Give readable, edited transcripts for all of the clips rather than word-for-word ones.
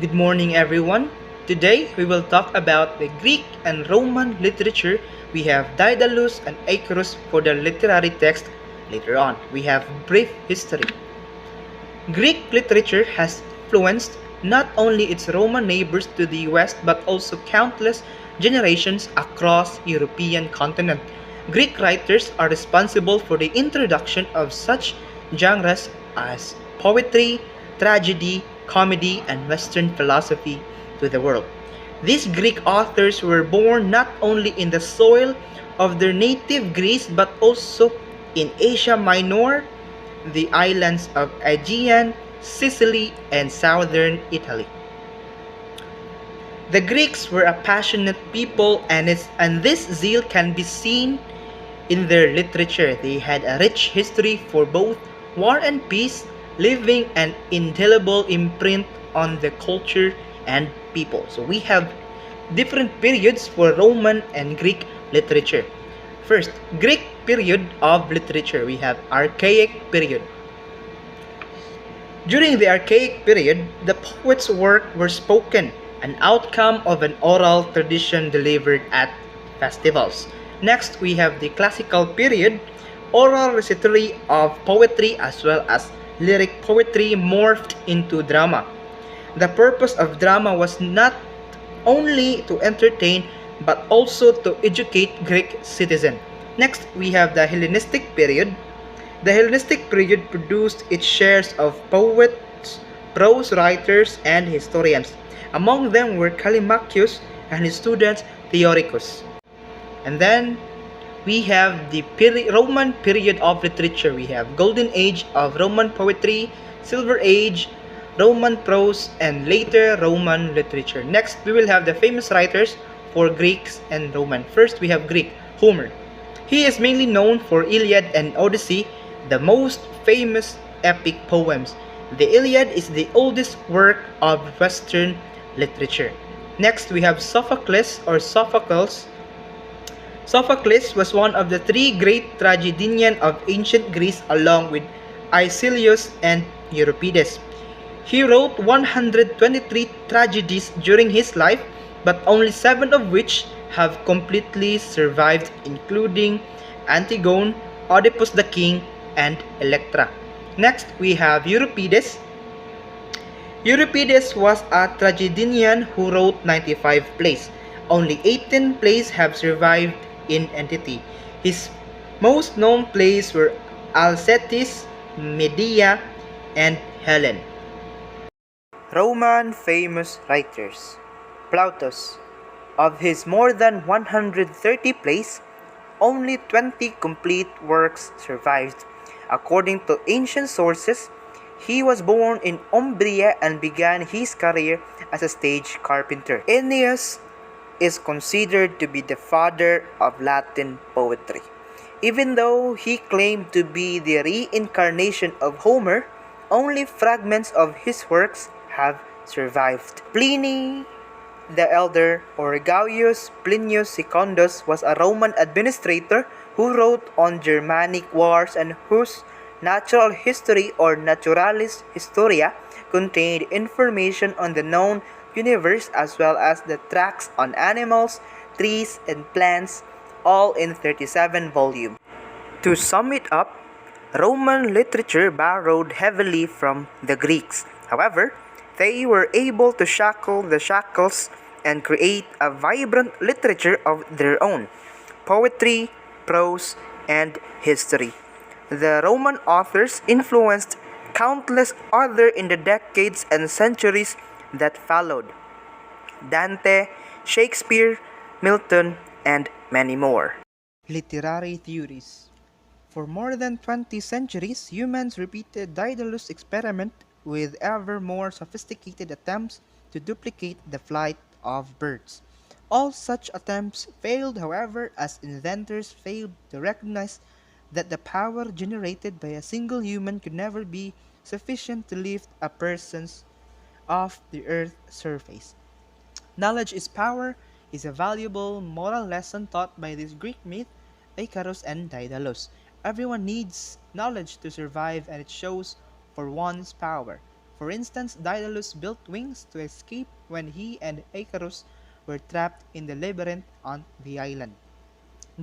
Good morning, everyone. Today we will talk about the Greek and Roman literature. We have Daedalus and Icarus for the literary text. Later on, we have brief history. Greek literature has influenced not only its Roman neighbors to the west but also countless generations across European continent. Greek writers are responsible for the introduction of such genres as poetry, tragedy, comedy, and Western philosophy to the world. These Greek authors were born not only in the soil of their native Greece but also in Asia Minor, the islands of Aegean, Sicily, and southern Italy. The Greeks were a passionate people, and this zeal can be seen in their literature. They had a rich history for both war and peace, leaving an indelible imprint on the culture and people. So we have different periods for Roman and Greek literature. First, Greek period of literature. We have Archaic period. During the Archaic period, the poet's work were spoken, an outcome of an oral tradition delivered at festivals. Next, we have the Classical period, oral recitatory of poetry as well as lyric poetry morphed into drama. The purpose of drama was not only to entertain but also to educate Greek citizens. Next, we have the Hellenistic period. The Hellenistic period produced its shares of poets, prose writers, and historians. Among them were Callimachus and his student Theodorus. And then we have the Roman period of literature. We have Golden Age of Roman poetry, Silver Age, Roman prose, and later Roman literature. Next, we will have the famous writers for Greeks and Roman. First, we have Greek, Homer. He is mainly known for Iliad and Odyssey, the most famous epic poems. The Iliad is the oldest work of Western literature. Next, we have Sophocles or Sophocles. Sophocles was one of the three great tragedians of ancient Greece along with Aeschylus and Euripides. He wrote 123 tragedies during his life, but only 7 of which have completely survived, including Antigone, Oedipus the King, and Electra. Next, we have Euripides. Euripides was a tragedian who wrote 95 plays. Only 18 plays have survived in entity. His most known plays were Alcestis, Medea, and Helen. Roman famous writers. Plautus. Of his more than 130 plays, only 20 complete works survived. According to ancient sources, he was born in Umbria and began his career as a stage carpenter. Aeneas is considered to be the father of Latin poetry. Even though he claimed to be the reincarnation of Homer, only fragments of his works have survived. Pliny the Elder, or Gaius Plinius Secundus, was a Roman administrator who wrote on Germanic wars and whose natural history or Naturalis Historia contained information on the known universe as well as the tracts on animals, trees, and plants, all in 37 volumes. To sum it up, Roman literature borrowed heavily from the Greeks. However, they were able to shackle the shackles and create a vibrant literature of their own, poetry, prose, and history. The Roman authors influenced countless others in the decades and centuries that followed. Dante, Shakespeare, Milton, and many more. Literary theories. For more than 20 centuries, humans repeated Daedalus' experiment with ever more sophisticated attempts to duplicate the flight of birds. All such attempts failed, however, as inventors failed to recognize that the power generated by a single human could never be sufficient to lift a person off the earth's surface. Knowledge is power is a valuable moral lesson taught by this Greek myth, Icarus and Daedalus. Everyone needs knowledge to survive, and it shows for one's power. For instance, Daedalus built wings to escape when he and Icarus were trapped in the labyrinth on the island.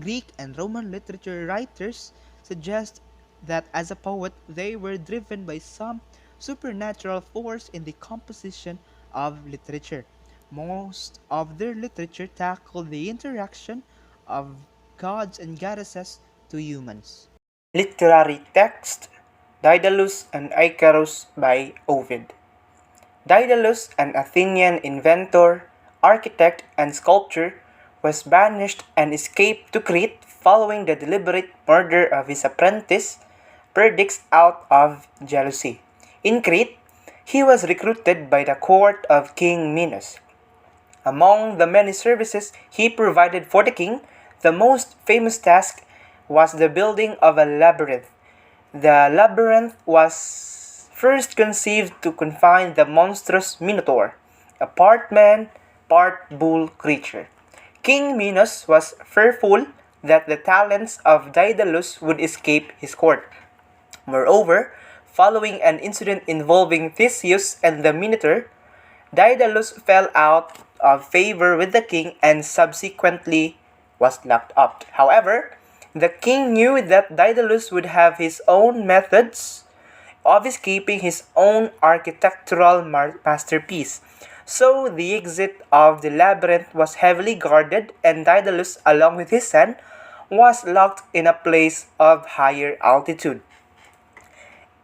Greek and Roman literature writers suggest that as a poet they were driven by some supernatural force in the composition of literature. Most of their literature tackled the interaction of gods and goddesses to humans. Literary text Daedalus and Icarus by Ovid. Daedalus, an Athenian inventor, architect, and sculptor, was banished and escaped to Crete following the deliberate murder of his apprentice Perdix out of jealousy. In Crete, he was recruited by the court of King Minos. Among the many services he provided for the king, the most famous task was the building of a labyrinth. The labyrinth was first conceived to confine the monstrous Minotaur, a part man, part bull creature. King Minos was fearful that the talents of Daedalus would escape his court. Moreover, following an incident involving Theseus and the Minotaur, Daedalus fell out of favor with the king and subsequently was locked up. However, the king knew that Daedalus would have his own methods of escaping his own architectural masterpiece. So the exit of the labyrinth was heavily guarded, and Daedalus, along with his son, was locked in a place of higher altitude.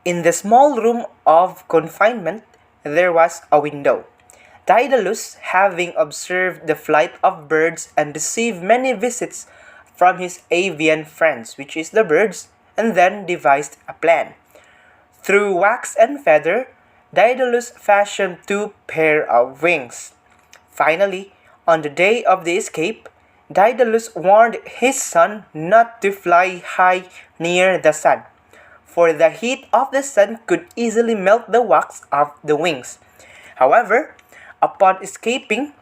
In the small room of confinement, there was a window. Daedalus, having observed the flight of birds and received many visits from his avian friends, which is the birds, and then devised a plan. Through wax and feather, Daedalus fashioned 2 pairs of wings. Finally, on the day of the escape, Daedalus warned his son not to fly high near the sun, for the heat of the sun could easily melt the wax of the wings. However, upon escaping,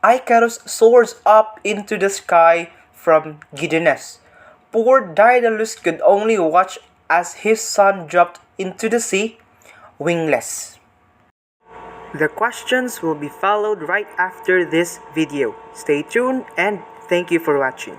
Icarus soars up into the sky from giddiness. Poor Daedalus could only watch as his son dropped into the sea, wingless. The questions will be followed right after this video. Stay tuned and thank you for watching.